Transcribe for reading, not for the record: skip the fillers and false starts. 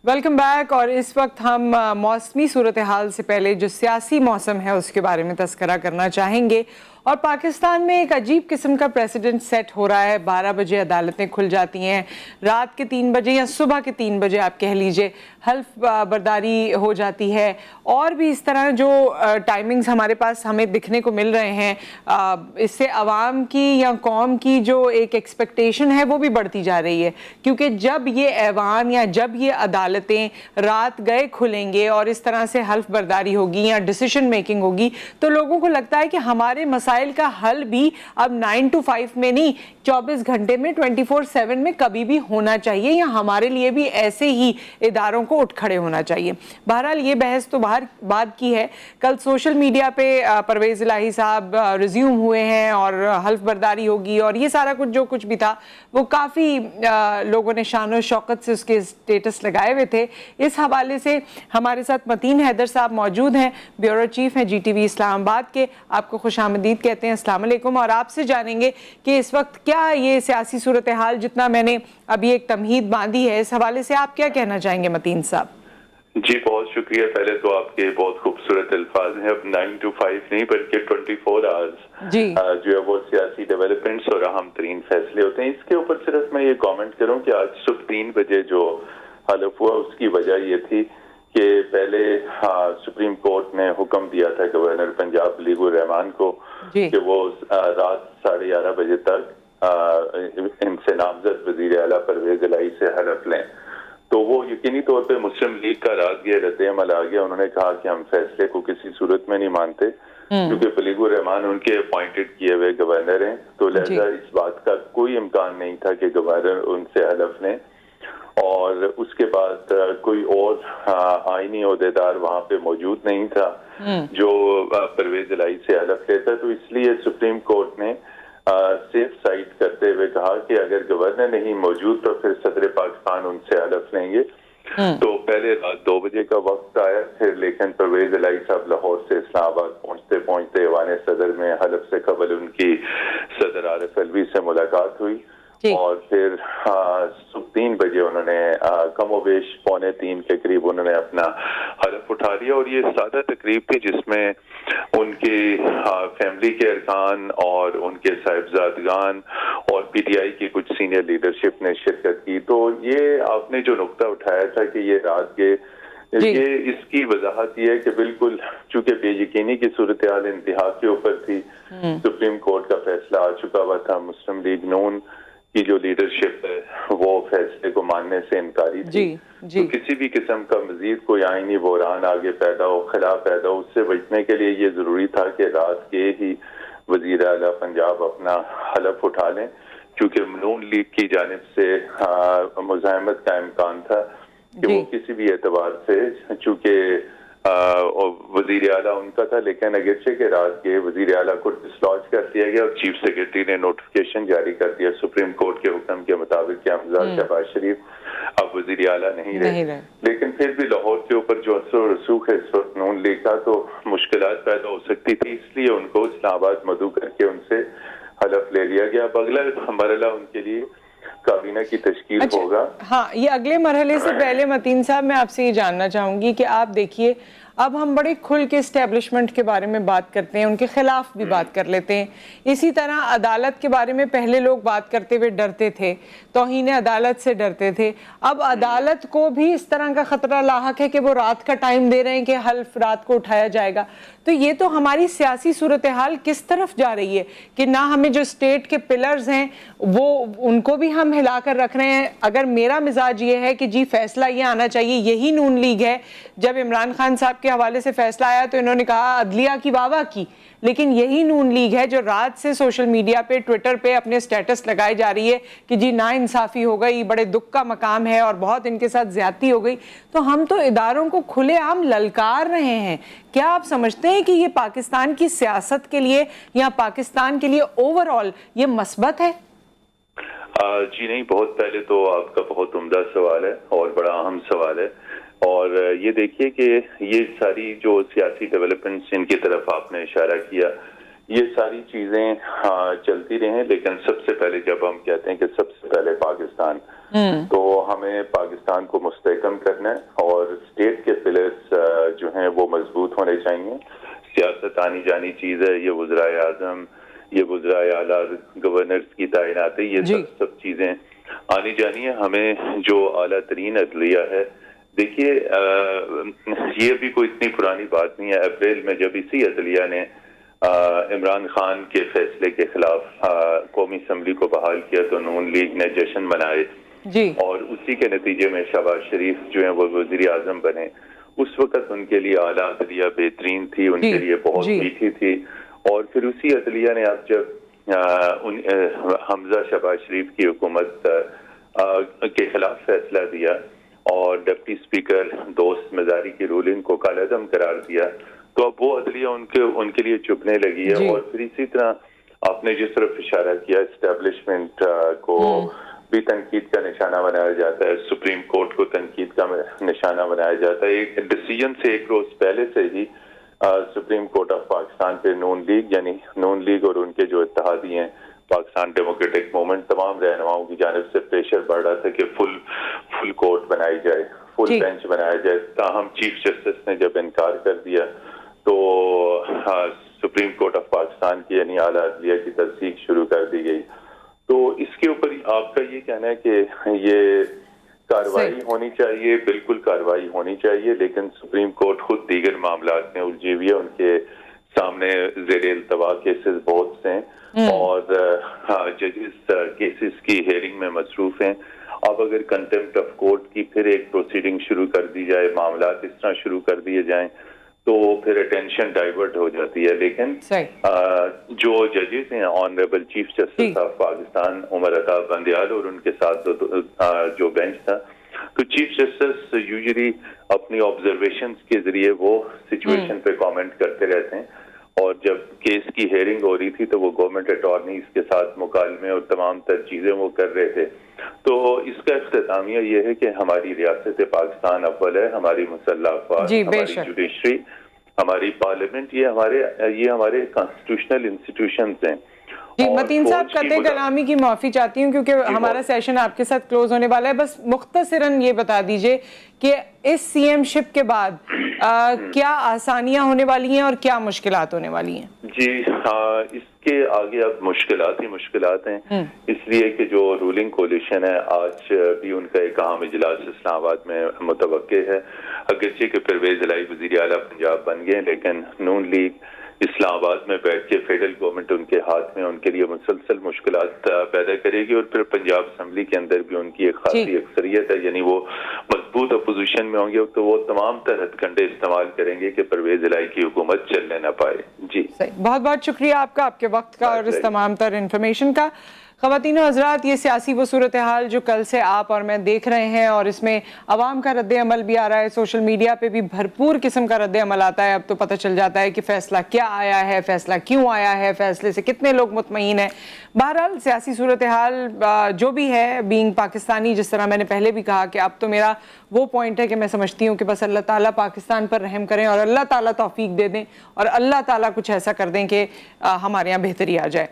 Welcome back. और इस वक्त हम मौसमी सूरत हाल से पहले जो सियासी मौसम है उसके बारे में तस्करा करना चाहेंगे। और पाकिस्तान में एक अजीब किस्म का प्रेसिडेंट सेट हो रहा है। 12 बजे अदालतें खुल जाती हैं, रात के 3 बजे या सुबह के 3 बजे आप कह लीजिए हल्फ बर्दारी हो जाती है। और भी इस तरह जो टाइमिंग्स हमारे पास हमें दिखने को मिल रहे हैं, इससे आवाम की या कौम की जो एक एक्सपेक्टेशन है वो भी बढ़ती जा रही है। क्योंकि जब ये ऐवान या जब ये अदालतें रात गए खुलेंगे और इस तरह से हल्फ बर्दारी होगी या डिसीजन मेकिंग होगी, तो लोगों को लगता है कि हमारे मसाइल का हल भी अब 9 to 5 में नहीं, 24 घंटे में 24/7 में कभी भी होना चाहिए, या हमारे लिए भी ऐसे ही इदारों को उठ खड़े होना चाहिए। बहरहाल ये बहस तो बाद की है। कल सोशल मीडिया पे परवेज इलाही साहब रिज्यूम हुए हैं और हल्फ बर्दारी होगी, और ये सारा कुछ जो कुछ भी था वो काफ़ी लोगों ने शान और शौकत से उसके स्टेटस लगाए हुए थे। इस हवाले से हमारे साथ मतीन हैदर साहब मौजूद हैं, ब्यूरो चीफ हैं GTV इस्लामाबाद के। आपको खुशामदीद कहते हैं, अस्सलाम वालेकुम। और आपसे जानेंगे कि इस वक्त क्या ये सियासी सूरत हाल, जितना मैंने अभी एक तमहीद बांधी है, इस हवाले से आप क्या कहना चाहेंगे मतीन साहब? जी बहुत शुक्रिया। पहले तो आपके बहुत खूबसूरत अल्फाज हैं। अब 9 to 5 नहीं बल्कि 24 आवर्स जो है वो सियासी डेवलपमेंट्स और अहम तरीन फैसले होते हैं। इसके ऊपर सिर्फ मैं ये कमेंट करूं कि आज सुबह 3 बजे जो हलफ हुआ उसकी वजह ये थी कि पहले सुप्रीम कोर्ट ने हुक्म दिया था गवर्नर पंजाब बलीगुर रहमान को कि वो रात 11:30 बजे तक इनसे नामजद वजीर आला परवेज इलाही से हलफ लें। तो वो यकीनी तौर पे मुस्लिम लीग का राजगीर रद्द-ए-अमल आ गया। उन्होंने कहा कि हम फैसले को किसी सूरत में नहीं मानते, क्योंकि बलीगुर रहमान उनके अपॉइंटेड किए हुए गवर्नर हैं, तो लिहाजा इस बात का कोई इम्कान नहीं था कि गवर्नर उनसे हलफ लें। और उसके बाद कोई और आईनी ओहदेदार वहां पे मौजूद नहीं था जो परवेज इलाही से हलफ लेता। तो इसलिए सुप्रीम कोर्ट ने सेफ साइड करते हुए कहा कि अगर गवर्नर नहीं मौजूद तो फिर सदर पाकिस्तान उनसे हलफ लेंगे। तो पहले रात 2 बजे का वक्त आया, फिर लेकिन परवेज इलाही साहब लाहौर से इस्लामाबाद पहुंचते पहुंचते ऐवान सदर में हलफ से कबल उनकी सदर आरिफ अलवी से मुलाकात हुई। और फिर सुबह 3 बजे उन्होंने कमोबेश 2:45 के करीब उन्होंने अपना हलफ उठा लिया। और ये सादा तकरीब थी जिसमें उनके फैमिली के अरकान और उनके साहिबजादगान और PTI की कुछ सीनियर लीडरशिप ने शिरकत की। तो ये आपने जो नुक्ता उठाया था कि ये रात के ये इसकी वजाहत ये है कि बिल्कुल चूंकि बेयकीनी की सूरत हाल इंतहा के ऊपर थी, सुप्रीम कोर्ट का फैसला आ चुका हुआ था, मुस्लिम लीग नून की जो लीडरशिप है वो फैसले को मानने से इनकारी थी। तो किसी भी किस्म का मजीद कोई आईनी बहरान आगे पैदा हो, खिलाफ पैदा हो, उससे बचने के लिए ये जरूरी था कि रात के ही वजीर आला पंजाब अपना हलफ उठा लें, क्योंकि नून लीग की जानिब से मुज़ाहमत का इम्कान था कि वो किसी भी एतबार से, चूंकि वजीर आला उनका था, लेकिन अगरचे के रात के वजीर आला को डिसलॉज कर दिया गया और चीफ सेक्रेटरी ने नोटिफिकेशन जारी कर दिया सुप्रीम कोर्ट के हुक्म के मुताबिक कि हमजा शहबाज शरीफ अब वजीर आला नहीं रहे। लेकिन फिर भी लाहौर के ऊपर जो असर रसूख है इस वक्त नून लीग का, तो मुश्किलात पैदा हो सकती थी, इसलिए उनको इस्लामाबाद मदऊ करके उनसे हलफ ले लिया गया। अब अगला मरहला उनके लिए काबीना की तश्कील होगा। हाँ, ये अगले मरहले से पहले मतीन साहब मैं आपसे ये जानना चाहूंगी कि आप देखिए अब हम बड़े खुल के एस्टेब्लिशमेंट के बारे में बात करते हैं, उनके खिलाफ भी बात कर लेते हैं। इसी तरह अदालत के बारे में पहले लोग बात करते हुए डरते थे, तौहीन अदालत से डरते थे। अब अदालत को भी इस तरह का खतरा लाहक है कि वो रात का टाइम दे रहे हैं कि हल्फ रात को उठाया जाएगा। तो ये तो हमारी सियासी सूरत हाल किस तरफ जा रही है कि ना हमें जो स्टेट के पिलर्स हैं वो उनको भी हम हिला कर रख रहे हैं। अगर मेरा मिजाज ये है कि जी फैसला ये आना चाहिए, यही नून लीग है। जब इमरान खान साहब के हवाले से फैसला आया तो इन्होंने कहा अदलिया की वाह की, लेकिन यही नून लीग है जो रात से सोशल मीडिया पे, ट्विटर पे अपने स्टेटस लगाई जा रही है कि जी नाइंसाफी हो गई, बड़े दुख का मकाम है और बहुत इनके साथ ज्यादती हो गई। तो हम तो इदारों को खुलेआम ललकार रहे हैं। क्या आप समझते हैं कि ये पाकिस्तान की सियासत के लिए या पाकिस्तान के लिए ओवरऑल ये मस्बत है? जी नहीं, बहुत पहले तो आपका बहुत उम्दा सवाल है और बड़ा अहम सवाल है। और ये देखिए कि ये सारी जो सियासी डेवलपमेंट्स जिनकी तरफ आपने इशारा किया یہ ساری چیزیں چلتی رہیں، لیکن سب سے پہلے جب ہم کہتے ہیں کہ سب سے پہلے پاکستان، تو ہمیں پاکستان کو مستحکم کرنا ہے اور اسٹیٹ کے پلرز جو ہیں وہ مضبوط ہونے چاہیے. سیاست آنی جانی چیز ہے، یہ وزرائے اعظم، یہ وزرائے اعلیٰ، گورنرز کی تعیناتی، یہ سب چیزیں آنی جانی ہے. ہمیں جو اعلیٰ ترین عدلیہ ہے، دیکھیے یہ بھی کوئی اتنی پرانی بات نہیں ہے. اپریل میں جب اسی عدلیہ نے عمران خان کے فیصلے کے خلاف قومی اسمبلی کو بحال کیا تو نون لیگ نے جشن منائے اور اسی کے نتیجے میں شہباز شریف جو ہیں وہ وزیر اعظم بنے. اس وقت ان کے لیے اعلیٰ عدلیہ بہترین تھی، ان کے لیے بہت میٹھی تھی. اور پھر اسی عدلیہ نے اب جب حمزہ شہباز شریف کی حکومت کے خلاف فیصلہ دیا اور ڈپٹی اسپیکر دوست مزاری کی رولنگ کو کالعدم قرار دیا، تو اب وہ عدلیہ ان کے لیے چپنے لگی ہے. اور پھر اسی طرح آپ نے جس طرف اشارہ کیا، اسٹیبلشمنٹ کو بھی تنقید کا نشانہ بنایا جاتا ہے، سپریم کورٹ کو تنقید کا نشانہ بنایا جاتا ہے. ایک ڈیسیجن سے ایک روز پہلے سے ہی سپریم کورٹ آف پاکستان پہ نون لیگ، یعنی نون لیگ اور ان کے جو اتحادی ہیں پاکستان ڈیموکریٹک موومنٹ، تمام رہنماؤں کی جانب سے پریشر بڑھ رہا تھا کہ فل کورٹ بنائی جائے، فل بینچ بنایا جائے. تاہم چیف جسٹس نے جب انکار کر دیا تو سپریم کورٹ آف پاکستان کی یعنی اعلیٰ عدلیہ کی تصدیق شروع کر دی گئی. تو اس کے اوپر آپ کا یہ کہنا ہے کہ یہ کارروائی ہونی چاہیے، بالکل کارروائی ہونی چاہیے، لیکن سپریم کورٹ خود دیگر معاملات میں الجھی ہوئی ہے. ان کے سامنے زیر التوا کیسز بہت سے ہیں اور ججز کیسز کی ہیئرنگ میں مصروف ہیں. اب اگر کنٹمپٹ آف کورٹ کی پھر ایک پروسیڈنگ شروع کر دی جائے، معاملات اس طرح شروع کر دیے جائیں تو پھر اٹینشن ڈائیورٹ ہو جاتی ہے. لیکن جو ججز ہیں، honourable chief justice of Pakistan Umar Ata Bandial اور ان کے ساتھ جو بینچ تھا، تو چیف جسٹس یوزلی اپنی آبزرویشنز کے ذریعے وہ سچویشن پہ کامنٹ کرتے رہتے ہیں. اور جب کیس کی ہیئرنگ ہو رہی تھی تو وہ گورنمنٹ اٹارنیز کے ساتھ مکالمے اور تمام تر چیزیں وہ کر رہے تھے. تو اس کا اختتامیہ یہ ہے کہ ہماری ریاست پاکستان اول ہے، ہماری مسلح افواج، ہماری جوڈیشری، ہماری پارلیمنٹ، یہ ہمارے کانسٹیٹیوشنل انسٹیٹیوشنز ہیں. متین صاحب، قطع کلامی کی معافی چاہتی ہوں کیونکہ ہمارا سیشن آپ کے ساتھ کلوز ہونے والا ہے. بس مختصراً یہ بتا دیجئے کہ اس سی ایم شپ کے بعد کیا آسانیاں ہونے والی ہیں اور کیا مشکلات ہونے والی ہیں؟ جی اس کے آگے اب مشکلات ہی مشکلات ہیں، اس لیے کہ جو رولنگ کولیشن ہے آج بھی ان کا ایک اہم اجلاس اسلام آباد میں متوقع ہے. اگرچہ کہ پرویز الہی وزیر اعلیٰ پنجاب بن گئے، لیکن نون لیگ اسلام آباد میں بیٹھ کے فیڈرل گورنمنٹ ان کے ہاتھ میں، ان کے لیے مسلسل مشکلات پیدا کرے گی. اور پھر پنجاب اسمبلی کے اندر بھی ان کی ایک خاصی اکثریت ہے، یعنی وہ مضبوط اپوزیشن میں ہوں گے تو وہ تمام تر ہتھ کنڈے استعمال کریں گے کہ پرویز الہی کی حکومت چلنے نہ پائے. جی بہت بہت شکریہ آپ کا، آپ کے وقت کا اور اس تمام تر انفارمیشن کا. خواتین و حضرات، یہ سیاسی وہ صورتحال جو کل سے آپ اور میں دیکھ رہے ہیں اور اس میں عوام کا رد عمل بھی آ رہا ہے، سوشل میڈیا پہ بھی بھرپور قسم کا رد عمل آتا ہے. اب تو پتہ چل جاتا ہے کہ فیصلہ کیا آیا ہے، فیصلہ کیوں آیا ہے، فیصلے سے کتنے لوگ مطمئن ہیں. بہرحال سیاسی صورتحال جو بھی ہے، بینگ پاکستانی، جس طرح میں نے پہلے بھی کہا کہ اب تو میرا وہ پوائنٹ ہے کہ میں سمجھتی ہوں کہ بس اللہ تعالیٰ پاکستان پر رحم کریں اور اللہ تعالیٰ توفیق دے دیں اور اللہ تعالیٰ کچھ ایسا کر دیں کہ ہمارے یہاں بہتری آ جائے.